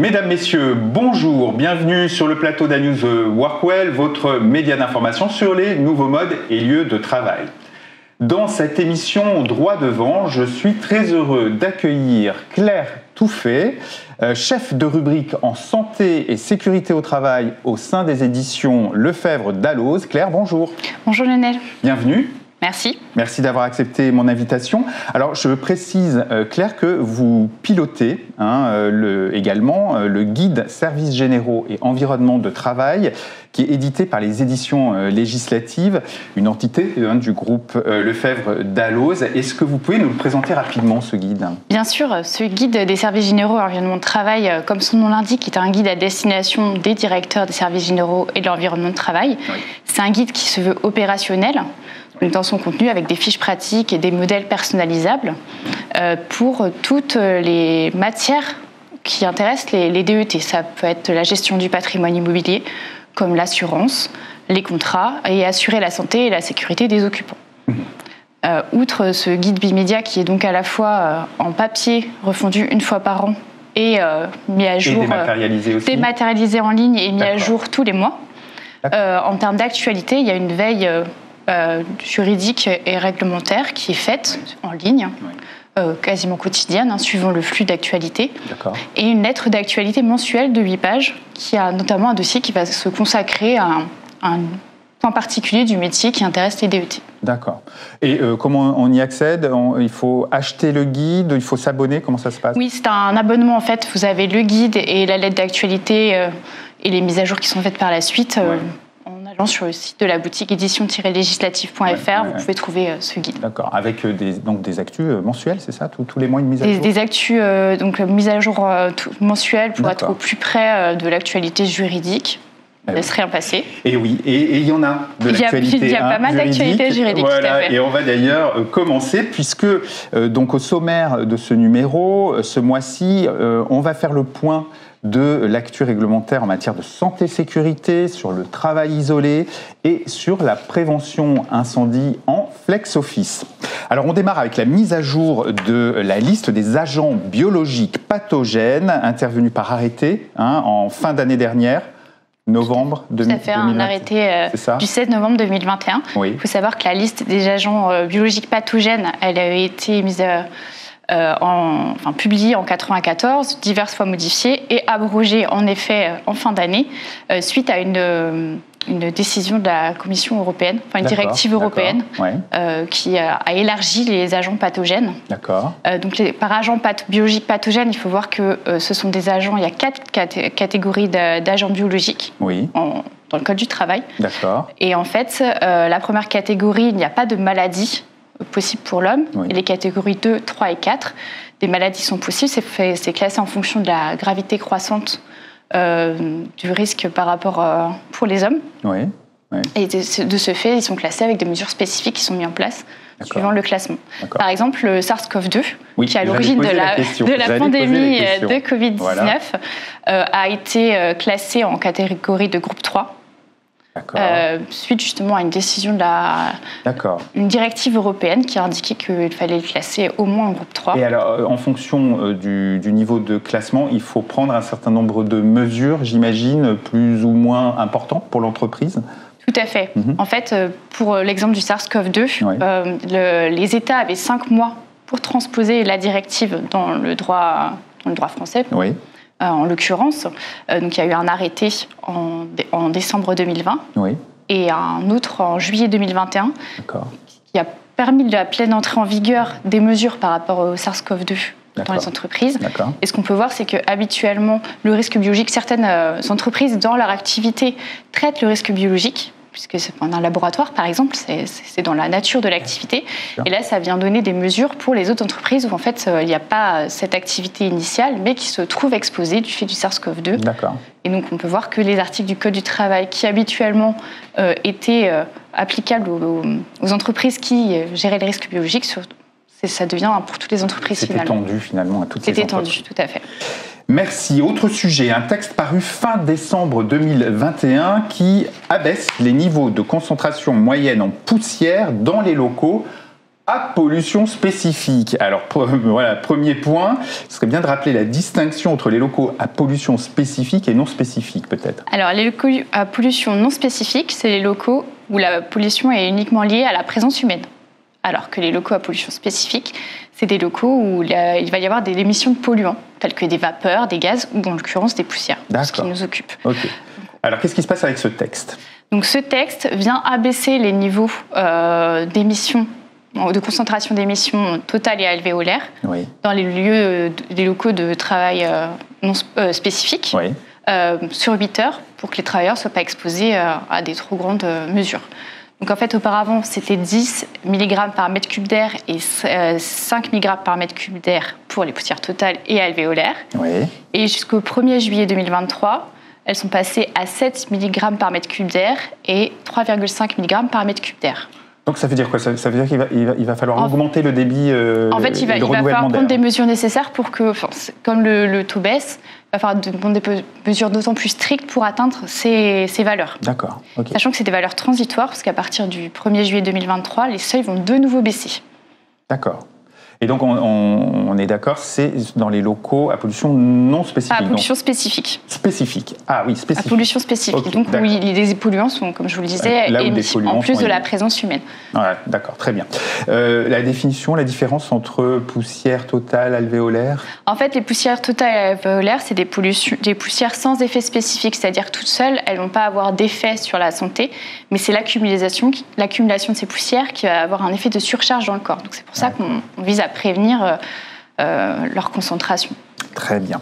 Mesdames, Messieurs, bonjour, bienvenue sur le plateau d'Anews Workwell, votre média d'information sur les nouveaux modes et lieux de travail. Dans cette émission Droit devant, je suis très heureux d'accueillir Claire Touffet, chef de rubrique en santé et sécurité au travail au sein des éditions Lefebvre d'Alloz. Claire, bonjour. Bonjour Lionel. Bienvenue. Merci. Merci d'avoir accepté mon invitation. Alors, je précise, Claire, que vous pilotez également le guide Services généraux et environnement de travail, qui est édité par les éditions législatives, une entité du groupe Lefebvre d'Alloz. Est-ce que vous pouvez nous le présenter rapidement, ce guide ? Bien sûr, ce guide des services généraux et environnement de travail, comme son nom l'indique, est un guide à destination des directeurs des services généraux et de l'environnement de travail. Oui. C'est un guide qui se veut opérationnel, dans son contenu avec des fiches pratiques et des modèles personnalisables pour toutes les matières qui intéressent les DET. Ça peut être la gestion du patrimoine immobilier, comme l'assurance, les contrats et assurer la santé et la sécurité des occupants. Outre ce guide bimédia qui est donc à la fois en papier, refondu une fois par an et mis à jour, dématérialisé en ligne et mis à jour tous les mois. En termes d'actualité, il y a une veille juridique et réglementaire qui est faite en ligne, quasiment quotidienne, suivant le flux d'actualité. Et une lettre d'actualité mensuelle de 8 pages qui a notamment un dossier qui va se consacrer à un point particulier du métier qui intéresse les DET. D'accord. Et comment on y accède ? Il faut acheter le guide, il faut s'abonner, comment ça se passe ? Oui, c'est un abonnement en fait. Vous avez le guide et la lettre d'actualité et les mises à jour qui sont faites par la suite. Sur le site de la boutique édition-législative.fr, vous pouvez trouver ce guide. D'accord, avec des actus mensuels, c'est ça ? Tous les mois, une mise à jour ? Des actus, mise à jour mensuelle pour être au plus près de l'actualité juridique. On ne laisse rien passer. Et oui, et il y en a de l'actualité. Il y a pas mal d'actualités juridiques. Voilà, tout à fait. Et on va d'ailleurs commencer, puisque au sommaire de ce numéro, ce mois-ci, on va faire le point de l'actu réglementaire en matière de santé-sécurité, sur le travail isolé et sur la prévention incendie en flex office. Alors on démarre avec la mise à jour de la liste des agents biologiques pathogènes intervenus par arrêté en fin d'année dernière. Novembre 2021. Ça fait un arrêté du 16 novembre 2021. Oui. Il faut savoir que la liste des agents biologiques pathogènes, elle a été mise publiée en 1994, diverses fois modifiée et abrogée en effet en fin d'année suite à une décision de la Commission européenne, une directive européenne qui a élargi les agents pathogènes. D'accord. Par agents biologiques pathogènes, il faut voir que ce sont des agents, il y a 4 catégories d'agents biologiques dans le Code du travail. D'accord. Et en fait, la première catégorie, il n'y a pas de maladie possible pour l'homme. Et les catégories 2, 3 et 4, des maladies sont possibles. C'est classé en fonction de la gravité croissante du risque par rapport pour les hommes. Et de ce fait, ils sont classés avec des mesures spécifiques qui sont mises en place suivant le classement. Par exemple, le SARS-CoV-2, qui est à l'origine de la pandémie de Covid-19, a été classé en catégorie de groupe 3. Suite justement à une décision une directive européenne qui a indiqué qu'il fallait le classer au moins en groupe 3. Et alors, en fonction du niveau de classement, il faut prendre un certain nombre de mesures, j'imagine, plus ou moins importantes pour l'entreprise ? Tout à fait. En fait, pour l'exemple du SARS-CoV-2, les États avaient 5 mois pour transposer la directive dans le droit français. En l'occurrence. Donc, il y a eu un arrêté en décembre 2020 et un autre en juillet 2021 qui a permis la pleine entrée en vigueur des mesures par rapport au SARS-CoV-2 dans les entreprises. Et ce qu'on peut voir, c'est qu'habituellement, le risque biologique, certaines entreprises, dans leur activité, traitent le risque biologique, puisque c'est un laboratoire, par exemple, c'est dans la nature de l'activité. Et là, ça vient donner des mesures pour les autres entreprises où, en fait, il n'y a pas cette activité initiale, mais qui se trouvent exposées du fait du SARS-CoV-2. Et donc, on peut voir que les articles du Code du travail qui, habituellement, étaient applicables aux entreprises qui géraient les risques biologiques, ça devient pour toutes les entreprises, finalement. C'est étendu, finalement, à toutes les entreprises. C'est étendu, tout à fait. Merci. Autre sujet, un texte paru fin décembre 2021 qui abaisse les niveaux de concentration moyenne en poussière dans les locaux à pollution spécifique. Alors voilà, premier point, ce serait bien de rappeler la distinction entre les locaux à pollution spécifique et non spécifique peut-être. Alors les locaux à pollution non spécifique, c'est les locaux où la pollution est uniquement liée à la présence humaine. Alors que les locaux à pollution spécifique, c'est des locaux où il va y avoir des émissions de polluants, tels que des vapeurs, des gaz ou en l'occurrence des poussières, ce qui nous occupe. Okay. Alors qu'est-ce qui se passe avec ce texte ? Donc ce texte vient abaisser les niveaux d'émissions, de concentration d'émissions totales et alvéolaires dans les locaux de travail non spécifiques sur 8 heures pour que les travailleurs ne soient pas exposés à des trop grandes mesures. Donc en fait, auparavant, c'était 10 mg par mètre cube d'air et 5 mg par mètre cube d'air pour les poussières totales et alvéolaires. Et jusqu'au 1er juillet 2023, elles sont passées à 7 mg par mètre cube d'air et 3,5 mg par mètre cube d'air. Donc ça veut dire quoi ? Ça veut dire qu'il va falloir augmenter le débit en fait, il va falloir prendre des mesures nécessaires pour que, comme le taux baisse, il va falloir prendre des mesures d'autant plus strictes pour atteindre ces valeurs. D'accord. Okay. Sachant que c'est des valeurs transitoires, parce qu'à partir du 1er juillet 2023, les seuils vont de nouveau baisser. D'accord. Et donc, on est d'accord, c'est dans les locaux à pollution non spécifique. À pollution spécifique. Spécifique. Ah oui, spécifique. À pollution spécifique. Okay, donc, oui, les polluants sont, comme je vous le disais, émis, en plus de la présence humaine. Ouais, d'accord, très bien. La définition, la différence entre poussière totale, alvéolaire ? En fait, les poussières totales et alvéolaires, c'est des poussières sans effet spécifique, c'est-à-dire que toutes seules, elles ne vont pas avoir d'effet sur la santé, mais c'est l'accumulation de ces poussières qui va avoir un effet de surcharge dans le corps. Donc, c'est pour ça qu'on vise à prévenir leur concentration. Très bien.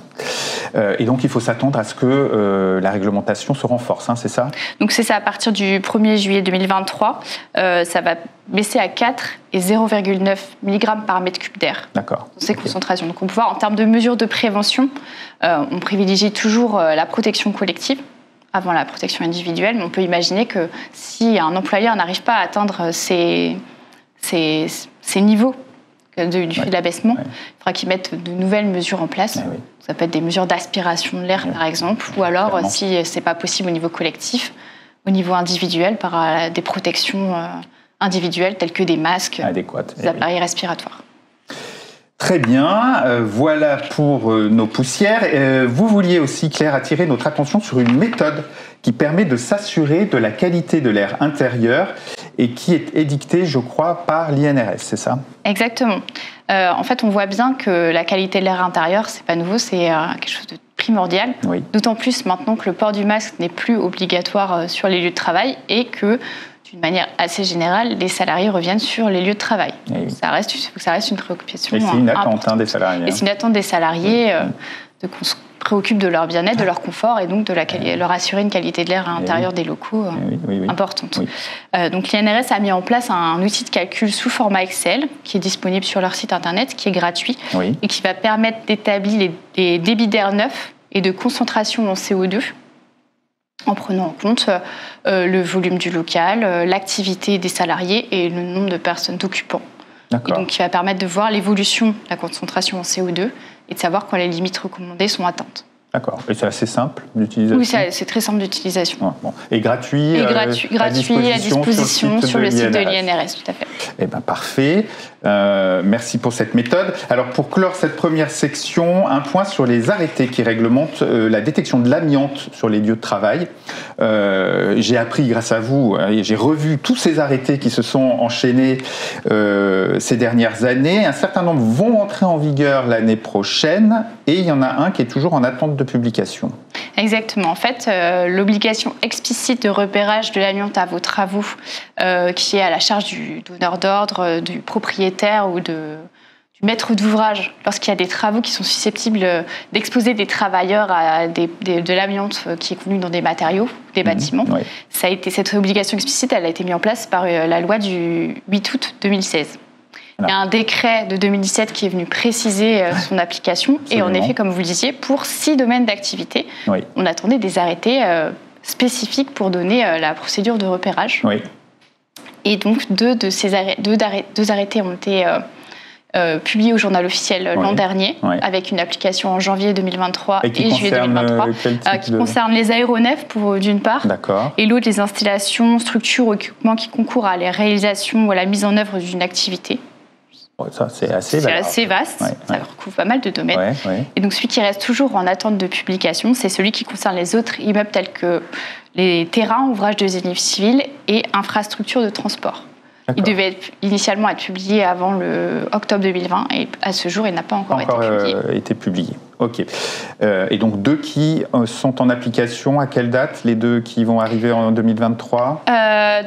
Et donc, il faut s'attendre à ce que la réglementation se renforce, hein, c'est ça ? Donc, c'est ça. À partir du 1er juillet 2023, ça va baisser à 4 et 0,9 mg par mètre cube d'air. D'accord. Dans ces concentrations. Donc, on peut voir, en termes de mesures de prévention, on privilégie toujours la protection collective avant la protection individuelle. Mais on peut imaginer que si un employeur n'arrive pas à atteindre ces niveaux du fait de l'abaissement, il faudra qu'ils mettent de nouvelles mesures en place. Ça peut être des mesures d'aspiration de l'air, par exemple, ou alors, si ce n'est pas possible au niveau collectif, au niveau individuel, par des protections individuelles telles que des masques, adéquates, des appareils respiratoires. Très bien, voilà pour nos poussières. Vous vouliez aussi, Claire, attirer notre attention sur une méthode qui permet de s'assurer de la qualité de l'air intérieur et qui est édictée, je crois, par l'INRS, c'est ça ? Exactement. En fait, on voit bien que la qualité de l'air intérieur, c'est pas nouveau, c'est quelque chose de primordial. D'autant plus maintenant que le port du masque n'est plus obligatoire sur les lieux de travail et que, d'une manière assez générale, les salariés reviennent sur les lieux de travail. Il faut que ça reste une préoccupation. Et c'est une attente des salariés. Et c'est une attente des salariés qu'on se préoccupe de leur bien-être, de leur confort et donc de leur assurer une qualité de l'air intérieur des locaux importante. Donc l'INRS a mis en place un outil de calcul sous format Excel qui est disponible sur leur site internet, qui est gratuit et qui va permettre d'établir les débits d'air neuf et de concentration en CO2 en prenant en compte le volume du local, l'activité des salariés et le nombre de personnes d'occupants. Et donc, qui va permettre de voir l'évolution de la concentration en CO2 et de savoir quand les limites recommandées sont atteintes. D'accord. Et c'est assez simple d'utilisation ? Oui, c'est très simple d'utilisation. Bon. Et gratuit, à disposition sur le site de l'INRS, tout à fait. Eh bien, parfait. Merci pour cette méthode. Alors, pour clore cette première section, un point sur les arrêtés qui réglementent la détection de l'amiante sur les lieux de travail. J'ai appris, grâce à vous, et j'ai revu tous ces arrêtés qui se sont enchaînés ces dernières années. Un certain nombre vont entrer en vigueur l'année prochaine et il y en a un qui est toujours en attente de publication. Exactement. En fait, l'obligation explicite de repérage de l'amiante à vos travaux, qui est à la charge du donneur d'ordre, du propriétaire ou du maître d'ouvrage, lorsqu'il y a des travaux qui sont susceptibles d'exposer des travailleurs à de l'amiante qui est contenue dans des matériaux, des bâtiments. Cette obligation explicite, elle a été mise en place par la loi du 8 août 2016. Il y a un décret de 2017 qui est venu préciser son application. Absolument. Et en effet, comme vous le disiez, pour 6 domaines d'activité, on attendait des arrêtés spécifiques pour donner la procédure de repérage. Et donc, deux arrêtés ont été publiés au journal officiel l'an dernier, avec une application en janvier 2023 et juillet 2023, qui concerne les aéronefs d'une part, et l'autre les installations, structures ou équipements qui concourent à la réalisation ou à la mise en œuvre d'une activité. Ça, c'est assez vaste, ça recouvre pas mal de domaines. Et donc celui qui reste toujours en attente de publication, c'est celui qui concerne les autres immeubles tels que les terrains, ouvrages de génie civil et infrastructures de transport. Il devait initialement être publié avant le octobre 2020 et à ce jour, il n'a pas encore été publié. Ok. Et donc 2 qui sont en application, à quelle date? Les 2 qui vont arriver en 2023?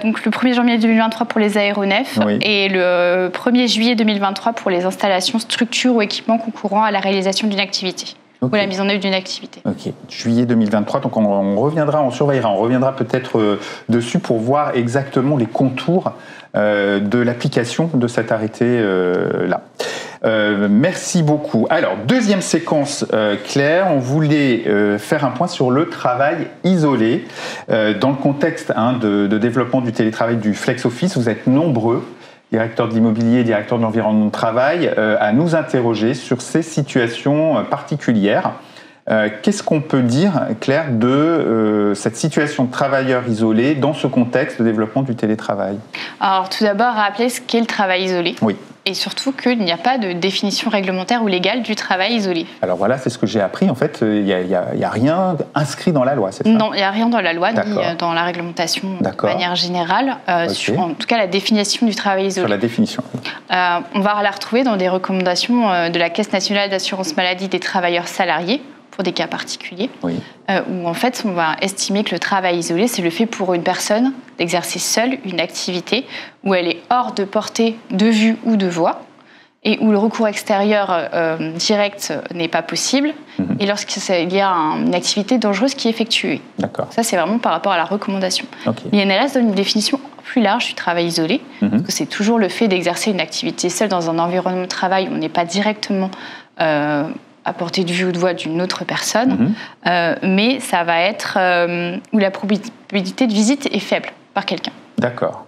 Donc le 1er janvier 2023 pour les aéronefs et le 1er juillet 2023 pour les installations, structures ou équipements concourant à la réalisation d'une activité. Ou la mise en œuvre d'une activité. Ok, juillet 2023, donc on reviendra, on surveillera, on reviendra peut-être dessus pour voir exactement les contours de l'application de cet arrêté-là. Merci beaucoup. Alors, deuxième séquence, Claire, on voulait faire un point sur le travail isolé. Dans le contexte de développement du télétravail, du flex office, vous êtes nombreux, directeur de l'immobilier, directeur de l'environnement de travail, à nous interroger sur ces situations particulières. Qu'est-ce qu'on peut dire, Claire, de cette situation de travailleur isolé dans ce contexte de développement du télétravail? Alors, tout d'abord, rappeler ce qu'est le travail isolé. Oui. Et surtout qu'il n'y a pas de définition réglementaire ou légale du travail isolé. Alors voilà, c'est ce que j'ai appris. En fait, il n'y a rien inscrit dans la loi, c'est ça? Non, il n'y a rien dans la loi, ni dans la réglementation de manière générale. Sur, en tout cas, la définition du travail isolé. Sur la définition. On va la retrouver dans des recommandations de la Caisse nationale d'assurance maladie des travailleurs salariés, pour des cas particuliers, où en fait on va estimer que le travail isolé, c'est le fait pour une personne d'exercer seule une activité où elle est hors de portée de vue ou de voix, et où le recours extérieur direct n'est pas possible, et lorsqu'il y a une activité dangereuse qui est effectuée. D'accord. Ça, c'est vraiment par rapport à la recommandation. L'INRS donne une définition plus large du travail isolé, parce que c'est toujours le fait d'exercer une activité seule dans un environnement de travail où on n'est pas directement à portée de vue ou de voix d'une autre personne, mais ça va être où la probabilité de visite est faible par quelqu'un. D'accord.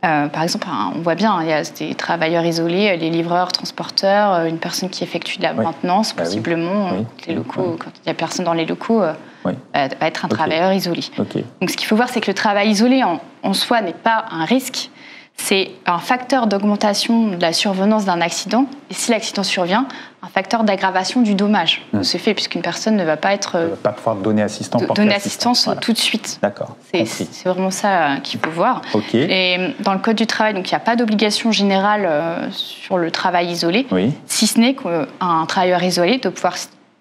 Par exemple, on voit bien, il y a des travailleurs isolés, les livreurs, transporteurs, une personne qui effectue de la maintenance, possiblement, les locaux, quand il n'y a personne dans les locaux, va être un travailleur isolé. Donc ce qu'il faut voir, c'est que le travail isolé en soi n'est pas un risque, c'est un facteur d'augmentation de la survenance d'un accident, et si l'accident survient, un facteur d'aggravation du dommage. C'est fait puisqu'une personne ne va pas pas pouvoir donner assistance tout de suite. D'accord. C'est vraiment ça qu'il faut voir. Et dans le Code du travail, donc il n'y a pas d'obligation générale sur le travail isolé, si ce n'est qu'un travailleur isolé doit pouvoir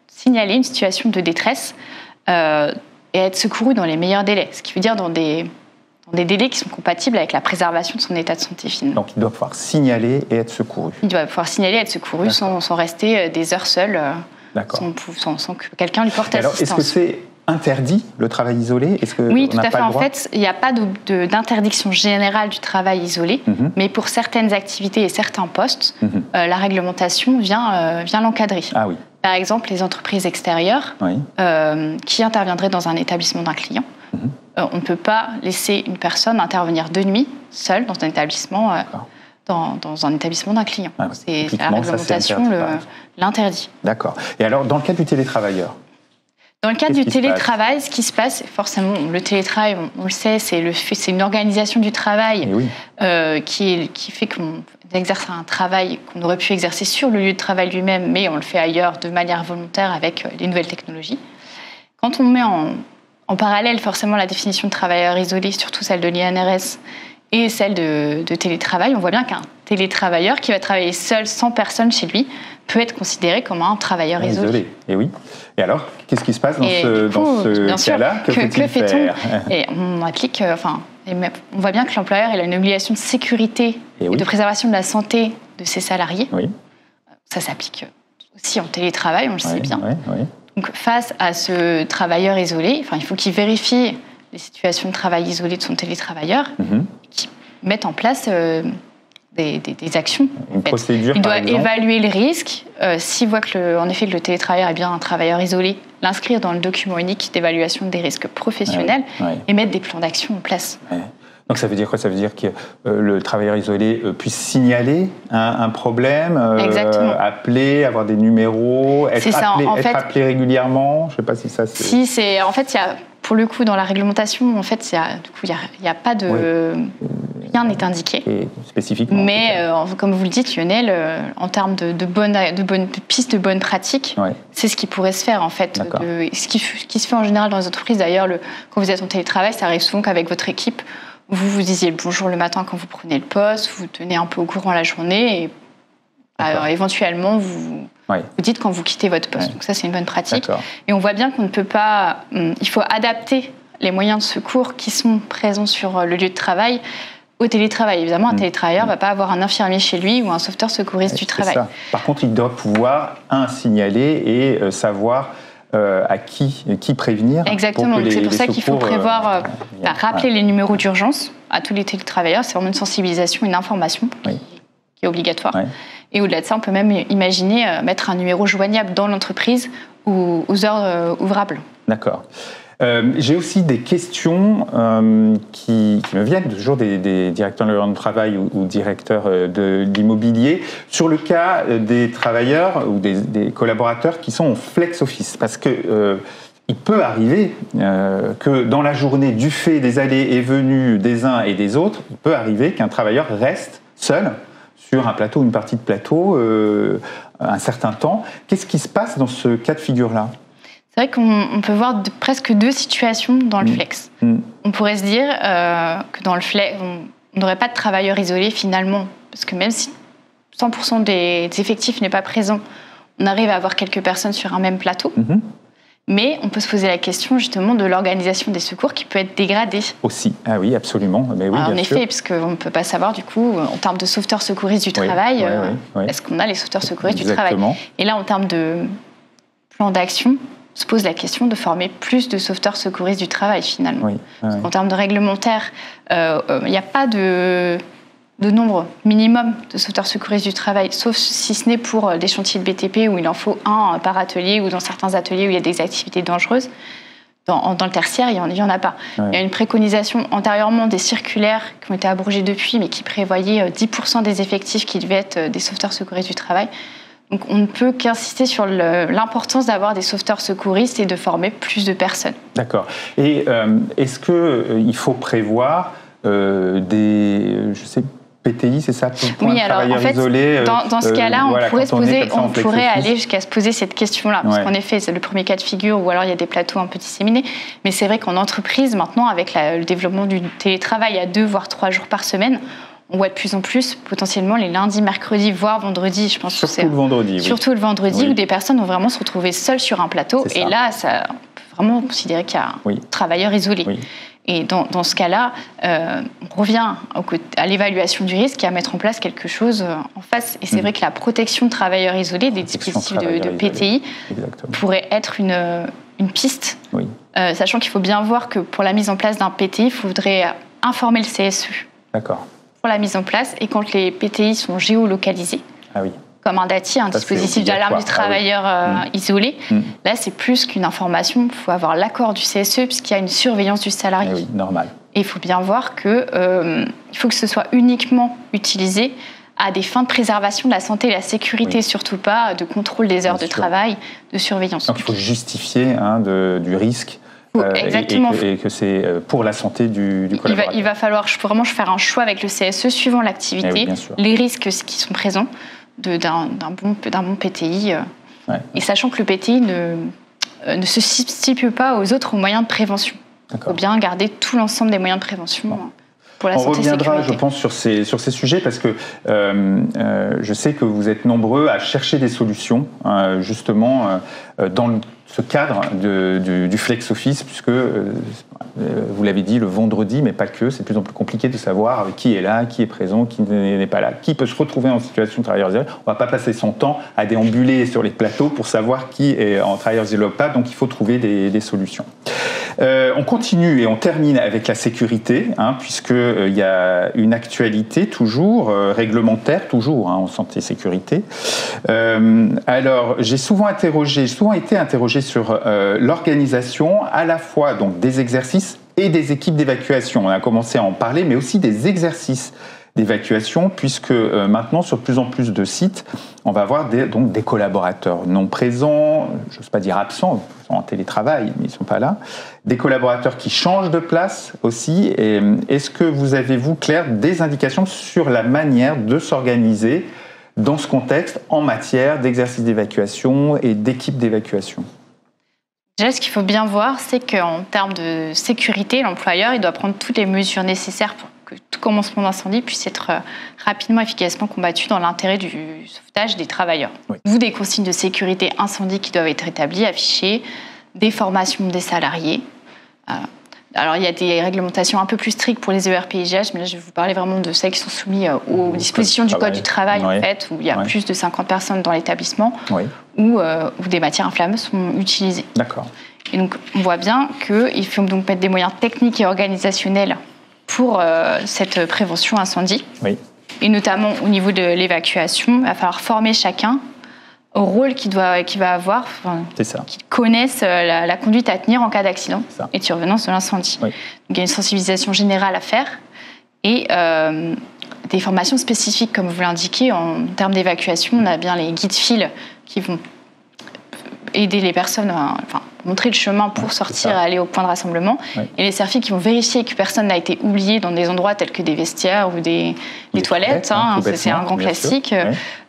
signaler une situation de détresse et être secouru dans les meilleurs délais. Ce qui veut dire dans des délais qui sont compatibles avec la préservation de son état de santé finalement. Donc il doit pouvoir signaler et être secouru. Il doit pouvoir signaler et être secouru sans rester des heures seul, sans que quelqu'un lui porte assistance. Alors, est-ce que c'est interdit, le travail isolé? Oui, tout à fait. En fait, il n'y a pas d'interdiction générale du travail isolé, mais pour certaines activités et certains postes, la réglementation vient l'encadrer. Ah oui. Par exemple, les entreprises extérieures qui interviendraient dans un établissement d'un client. On ne peut pas laisser une personne intervenir de nuit, seule, dans un établissement d'un client. La réglementation l'interdit. D'accord. Et alors, dans le cas du télétravailleur? Dans le cadre du télétravail, ce qui se passe, forcément, le télétravail, on le sait, c'est une organisation du travail qui fait qu'on exerce un travail qu'on aurait pu exercer sur le lieu de travail lui-même, mais on le fait ailleurs de manière volontaire avec les nouvelles technologies. Quand on met en parallèle, forcément, la définition de travailleur isolé, surtout celle de l'INRS, et celle de télétravail, on voit bien qu'un télétravailleur qui va travailler seul, sans personne chez lui, peut être considéré comme un travailleur isolé. Et oui. Et alors, qu'est-ce qui se passe dans ce cas-là? Que fait-on? Et on applique, on voit bien que l'employeur a une obligation de sécurité et de préservation de la santé de ses salariés. Ça s'applique aussi en télétravail, on le sait bien. Donc, face à ce travailleur isolé, il faut qu'il vérifie les situations de travail isolé de son télétravailleur, qu'il mette en place des actions. Une procédure, il doit évaluer le risque. S'il voit en effet que le télétravailleur est bien un travailleur isolé, l'inscrire dans le document unique d'évaluation des risques professionnels et mettre des plans d'action en place. Donc ça veut dire quoi? Ça veut dire que le travailleur isolé puisse signaler un problème, appeler, avoir des numéros, être appelé régulièrement. Je ne sais pas si ça c'est... En fait, pour le coup, dans la réglementation, en fait, il n'y a pas de... Rien n'est indiqué. Et spécifiquement. Mais comme vous le dites, Lionel, en termes de bonnes pistes, de bonnes pratiques, c'est ce qui pourrait se faire en fait. Ce qui se fait en général dans les entreprises. D'ailleurs, quand vous êtes en télétravail, ça arrive souvent qu'avec votre équipe, vous disiez le bonjour le matin quand vous prenez le poste, vous tenez un peu au courant la journée et alors, éventuellement vous dites quand vous quittez votre poste. Donc ça, c'est une bonne pratique. Et on voit bien qu'on ne peut pas... il faut adapter les moyens de secours qui sont présents sur le lieu de travail au télétravail. Évidemment, un télétravailleur ne va pas avoir un infirmier chez lui ou un sauveteur secouriste du travail. Ça. Par contre, il doit pouvoir signaler et savoir à qui prévenir. Exactement. C'est pour ça qu'il faut prévoir, rappeler les numéros d'urgence à tous les télétravailleurs. C'est vraiment une sensibilisation, une information qui est obligatoire. Et au-delà de ça, on peut même imaginer mettre un numéro joignable dans l'entreprise ou aux heures ouvrables. D'accord. J'ai aussi des questions qui me viennent toujours des directeurs de travail ou directeurs de l'immobilier sur le cas des travailleurs ou des collaborateurs qui sont en flex office. Parce que il peut arriver que dans la journée, du fait des allées et venues des uns et des autres, il peut arriver qu'un travailleur reste seul sur un plateau, une partie de plateau, un certain temps. Qu'est-ce qui se passe dans ce cas de figure-là ? C'est vrai qu'on peut voir presque deux situations dans le flex. On pourrait se dire que dans le flex, on n'aurait pas de travailleurs isolés finalement, parce que même si 100% des effectifs n'est pas présent, on arrive à avoir quelques personnes sur un même plateau. Mais on peut se poser la question justement de l'organisation des secours qui peut être dégradée. Aussi, ah oui, absolument. Mais oui, en effet, puisqu'on ne peut pas savoir du coup, en termes de sauveteurs secouristes du travail, est-ce qu'on a les sauveteurs secouristes du travail ? Et là, en termes de plan d'action, on se pose la question de former plus de sauveteurs secouristes du travail finalement. En termes de réglementaire, il n'y a pas de nombre minimum de sauveteurs secouristes du travail, sauf si ce n'est pour des chantiers de BTP où il en faut un par atelier ou dans certains ateliers où il y a des activités dangereuses. Dans le tertiaire, il n'y en a pas. Il y a une préconisation antérieurement des circulaires qui ont été abrogées depuis, mais qui prévoyaient 10% des effectifs qui devaient être des sauveteurs secouristes du travail. Donc on ne peut qu'insister sur l'importance d'avoir des sauveteurs secouristes et de former plus de personnes. D'accord. Et est-ce qu'il faut prévoir PTI, c'est ça, oui, alors en fait, isolés, dans ce cas-là, on pourrait aller jusqu'à se poser cette question-là. Parce qu'en effet, c'est le premier cas de figure où alors il y a des plateaux un peu disséminés. Mais c'est vrai qu'en entreprise, maintenant, avec le développement du télétravail à 2 voire 3 jours par semaine, on voit de plus en plus, potentiellement, les lundis, mercredis, voire vendredis, je pense. Surtout le vendredi, Surtout le vendredi, où des personnes vont vraiment se retrouver seules sur un plateau. Et là, on peut vraiment considérer qu'il y a un travailleur isolé. Et dans ce cas-là, on revient à l'évaluation du risque et à mettre en place quelque chose en face. Et c'est vrai que la protection de travailleurs isolés, des dispositifs de PTI, pourrait être une piste. Sachant qu'il faut bien voir que pour la mise en place d'un PTI, il faudrait informer le CSE. D'accord. Pour la mise en place. Et quand les PTI sont géolocalisés, comme un DATI, un dispositif d'alarme du travailleur isolé, là, c'est plus qu'une information. Il faut avoir l'accord du CSE puisqu'il y a une surveillance du salarié. Oui, normal. Et il faut bien voir qu'il faut que ce soit uniquement utilisé à des fins de préservation de la santé et de la sécurité, surtout pas de contrôle des heures de travail, de surveillance. Donc il faut justifier du risque. Exactement. Et que c'est pour la santé du collaborateur. Il va falloir vraiment faire un choix avec le CSE suivant l'activité, les risques qui sont présents d'un bon PTI. Et sachant que le PTI ne se substitue pas aux autres moyens de prévention. Il faut bien garder tout l'ensemble des moyens de prévention pour la santé et la sécurité. On reviendra, je pense, sur ces sujets parce que je sais que vous êtes nombreux à chercher des solutions, justement, dans ce cadre du flex office, puisque, vous l'avez dit, le vendredi, mais pas que, c'est de plus en plus compliqué de savoir qui est là, qui est présent, qui n'est pas là, qui peut se retrouver en situation de travailleur isolé. On ne va pas passer son temps à déambuler sur les plateaux pour savoir qui est en travailleur isolé ou pas, donc il faut trouver des solutions. On continue et on termine avec la sécurité, puisqu'il y a une actualité toujours, réglementaire, toujours en santé et sécurité. Alors, j'ai souvent été interrogé sur l'organisation à la fois donc, des exercices et des équipes d'évacuation. On a commencé à en parler, mais aussi des exercices d'évacuation, puisque maintenant, sur plus en plus de sites, on va avoir donc des collaborateurs non présents, je n'ose pas dire absents, ils sont en télétravail, mais ils ne sont pas là, des collaborateurs qui changent de place aussi. Et est-ce que vous avez, vous, Claire, des indications sur la manière de s'organiser dans ce contexte en matière d'exercice d'évacuation et d'équipe d'évacuation? Déjà, ce qu'il faut bien voir, c'est qu'en termes de sécurité, l'employeur il doit prendre toutes les mesures nécessaires pour que tout commencement d'incendie puisse être rapidement et efficacement combattu dans l'intérêt du sauvetage des travailleurs. Oui. D'où des consignes de sécurité incendie qui doivent être établies, affichées, des formations des salariés. Alors, il y a des réglementations un peu plus strictes pour les ERPIGH, mais là, je vais vous parler vraiment de celles qui sont soumises aux dispositions du Code du travail, en fait, où il y a plus de 50 personnes dans l'établissement, où des matières inflammables sont utilisées. D'accord. Et donc, on voit bien qu'il faut donc mettre des moyens techniques et organisationnels pour cette prévention incendie. Oui. Et notamment au niveau de l'évacuation, il va falloir former chacun au rôle qu'il va avoir, qu'il connaisse la conduite à tenir en cas d'accident et de survenance de l'incendie. Oui. Donc, il y a une sensibilisation générale à faire et des formations spécifiques, comme vous l'indiquez, en termes d'évacuation. On a bien les guides fils qui vont aider les personnes, montrer le chemin pour sortir et aller au point de rassemblement. Oui. Et les SERFIL qui vont vérifier que personne n'a été oublié dans des endroits tels que des vestiaires ou des toilettes, c'est un grand classique,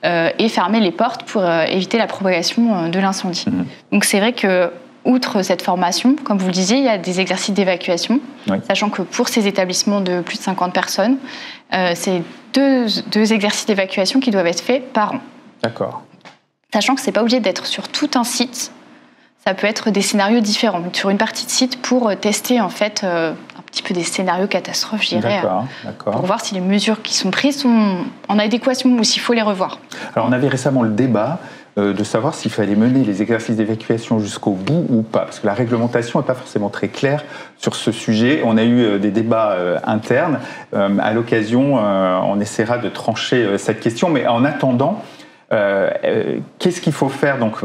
et fermer les portes pour éviter la propagation de l'incendie. Mmh. Donc c'est vrai que, outre cette formation, comme vous le disiez, il y a des exercices d'évacuation, sachant que pour ces établissements de plus de 50 personnes, c'est deux exercices d'évacuation qui doivent être faits par an. D'accord. Sachant que ce n'est pas obligé d'être sur tout un site. Ça peut être des scénarios différents. Donc, sur une partie de site pour tester en fait un petit peu des scénarios catastrophes, je dirais, pour voir si les mesures qui sont prises sont en adéquation ou s'il faut les revoir. Alors, on avait récemment le débat de savoir s'il fallait mener les exercices d'évacuation jusqu'au bout ou pas, parce que la réglementation n'est pas forcément très claire sur ce sujet. On a eu des débats internes. À l'occasion, on essaiera de trancher cette question, mais en attendant, qu'est-ce qu'il faut faire donc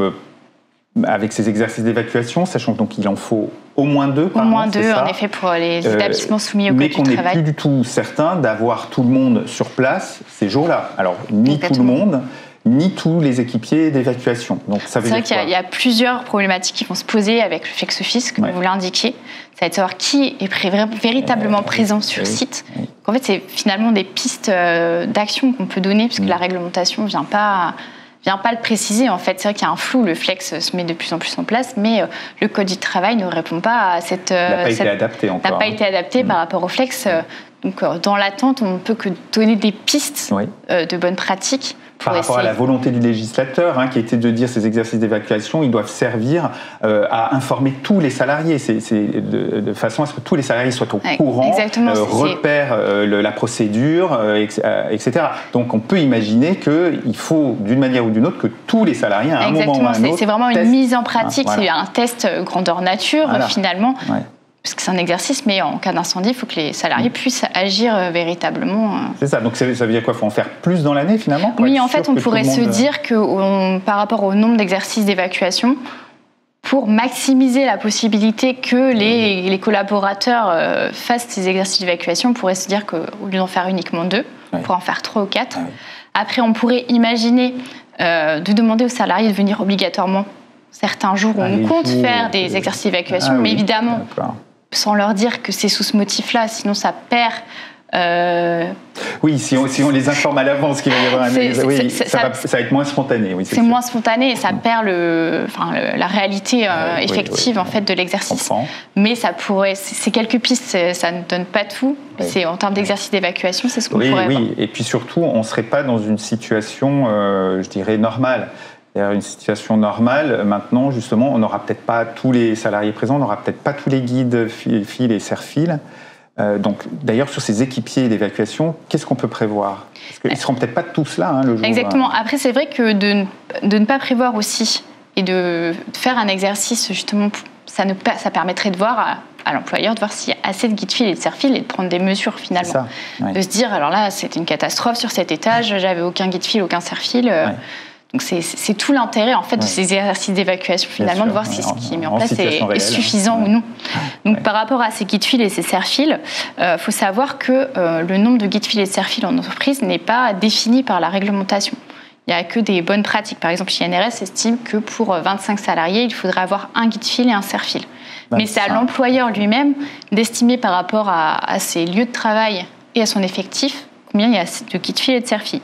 avec ces exercices d'évacuation, sachant qu'il en faut au moins 2 par an. Au moins 2, en effet, pour les établissements soumis au Code du travail. Mais qu'on n'est plus du tout certain d'avoir tout le monde sur place ces jours-là. Alors, ni tout le monde, ni tous les équipiers d'évacuation. Donc, ça veut dire quoi ? C'est vrai qu'il y a plusieurs problématiques qui vont se poser avec le flex office, comme vous l'indiquez. Ça va être de savoir qui est véritablement présent sur site. Oui. En fait, c'est finalement des pistes d'action qu'on peut donner, puisque la réglementation ne vient pas le préciser. En fait, c'est vrai qu'il y a un flou, le flex se met de plus en plus en place, mais le Code du travail ne répond pas à cette... n'a pas été adapté par rapport au flex. Donc, dans l'attente, on ne peut que donner des pistes de bonnes pratiques. Par rapport à la volonté du législateur, qui était de dire ces exercices d'évacuation, ils doivent servir à informer tous les salariés, de façon à ce que tous les salariés soient au courant, repèrent la procédure, etc. Donc on peut imaginer qu'il faut, d'une manière ou d'une autre, que tous les salariés, à un moment ou à un autre... C'est vraiment une mise en pratique, c'est un test grandeur nature, finalement. Ouais. Parce que c'est un exercice, mais en cas d'incendie, il faut que les salariés puissent agir véritablement. C'est ça, donc ça veut dire quoi ? Il faut en faire plus dans l'année, finalement ? Oui, en fait, on pourrait se dire que par rapport au nombre d'exercices d'évacuation, pour maximiser la possibilité que les collaborateurs fassent ces exercices d'évacuation, on pourrait se dire qu'au lieu d'en faire uniquement 2, on pourrait en faire 3 ou 4. Après, on pourrait imaginer de demander aux salariés de venir obligatoirement certains jours où on compte faire des exercices d'évacuation, mais évidemment... sans leur dire que c'est sous ce motif-là, sinon ça perd... Oui, si on les informe à l'avance qu'il va y avoir ça va être moins spontané. Oui, c'est moins spontané et ça perd la réalité effective en fait, de l'exercice. Mais ça pourrait... C'est quelques pistes, ça ne donne pas tout. C'est, en termes d'exercice d'évacuation, c'est ce qu'on pourrait avoir. Oui, et puis surtout, on ne serait pas dans une situation, je dirais, normale. Une situation normale, maintenant, justement, on n'aura peut-être pas tous les salariés présents, on n'aura peut-être pas tous les guides fils et SERFIL. Donc, d'ailleurs, sur ces équipiers d'évacuation, qu'est-ce qu'on peut prévoir ? Parce qu'ils ne seront peut-être pas tous là le jour. Exactement. Après, c'est vrai que de ne pas prévoir aussi et de faire un exercice, justement, ça permettrait de voir à l'employeur de voir s'il y a assez de guides fils et de SERFIL et de prendre des mesures, finalement. De se dire, alors là, c'était une catastrophe sur cet étage, j'avais aucun guide fil, aucun SERFIL. Donc c'est tout l'intérêt en fait de ces exercices d'évacuation finalement, de voir si ce qui est mis en place est suffisant ou non. Donc par rapport à ces guides-fils et ces serre-fils, faut savoir que le nombre de guides-fils et de serre-fils en entreprise n'est pas défini par la réglementation. Il n'y a que des bonnes pratiques. Par exemple, l'INRS estime que pour 25 salariés, il faudrait avoir un guide-fil et un serre-fil. Mais c'est à l'employeur lui-même d'estimer par rapport à ses lieux de travail et à son effectif combien il y a de guide-fils et de serre-fils.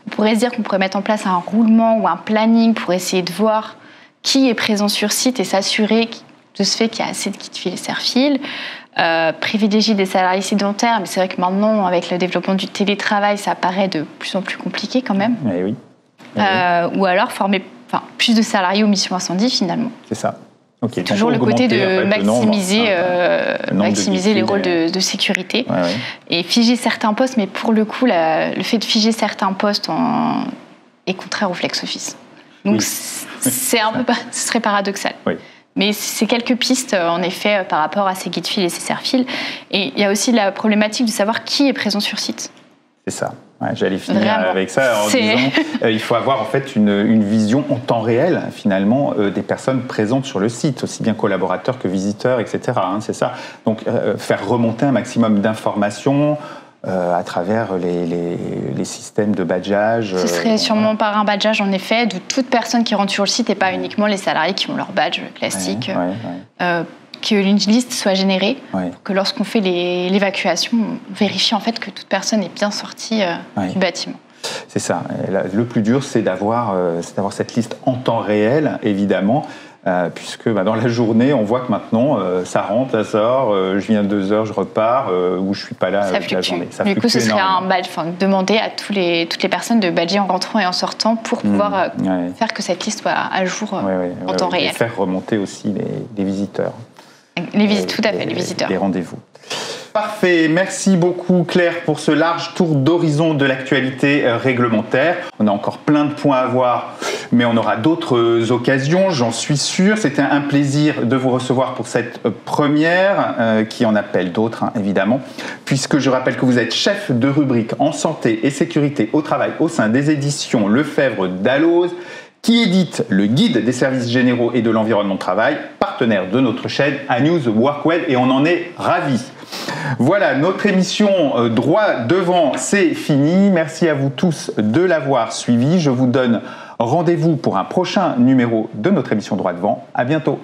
On pourrait se dire qu'on pourrait mettre en place un roulement ou un planning pour essayer de voir qui est présent sur site et s'assurer de ce fait qu'il y a assez de guide-fils et serre-fils. Privilégier des salariés sédentaires, mais c'est vrai que maintenant, avec le développement du télétravail, ça paraît de plus en plus compliqué quand même. Oui. Ou alors former plus de salariés aux missions incendies finalement. C'est ça. Okay, toujours le côté de maximiser les rôles de sécurité et figer certains postes, mais pour le coup, le fait de figer certains postes est contraire au flex office. Donc c'est un peu, ce serait paradoxal. Oui. Mais c'est quelques pistes, en effet, par rapport à ces guides-fils et ces serre-fils. Et il y a aussi la problématique de savoir qui est présent sur site. C'est ça. Ouais, j'allais finir avec ça en disant il faut avoir en fait une vision en temps réel finalement des personnes présentes sur le site, aussi bien collaborateurs que visiteurs, etc. C'est ça. Donc faire remonter un maximum d'informations à travers les systèmes de badgeage. Ce serait sûrement par un badgeage en effet de toute personne qui rentre sur le site et pas uniquement les salariés qui ont leur badge classique. Qu'une liste soit générée pour que lorsqu'on fait l'évacuation, on vérifie en fait que toute personne est bien sortie du bâtiment. C'est ça. Et là, le plus dur, c'est d'avoir cette liste en temps réel, évidemment, puisque dans la journée, on voit que maintenant, ça rentre, ça sort, je viens 2 heures, je repars, ou je suis pas là toute la journée. Du coup, ce serait un badge, demander à toutes les personnes de badger en rentrant et en sortant pour pouvoir faire que cette liste soit à jour en temps réel. Et faire remonter aussi les visiteurs. Les visites, tout à fait, les visiteurs. Les rendez-vous. Parfait, merci beaucoup Claire pour ce large tour d'horizon de l'actualité réglementaire. On a encore plein de points à voir, mais on aura d'autres occasions, j'en suis sûr. C'était un plaisir de vous recevoir pour cette première, qui en appelle d'autres, évidemment, puisque je rappelle que vous êtes chef de rubrique en santé et sécurité au travail au sein des éditions Lefebvre Dalloz, qui édite le guide des services généraux et de l'environnement de travail, partenaire de notre chaîne ANews Workwell, et on en est ravis. Voilà, notre émission Droit Devant, c'est fini. Merci à vous tous de l'avoir suivi. Je vous donne rendez-vous pour un prochain numéro de notre émission Droit Devant. À bientôt.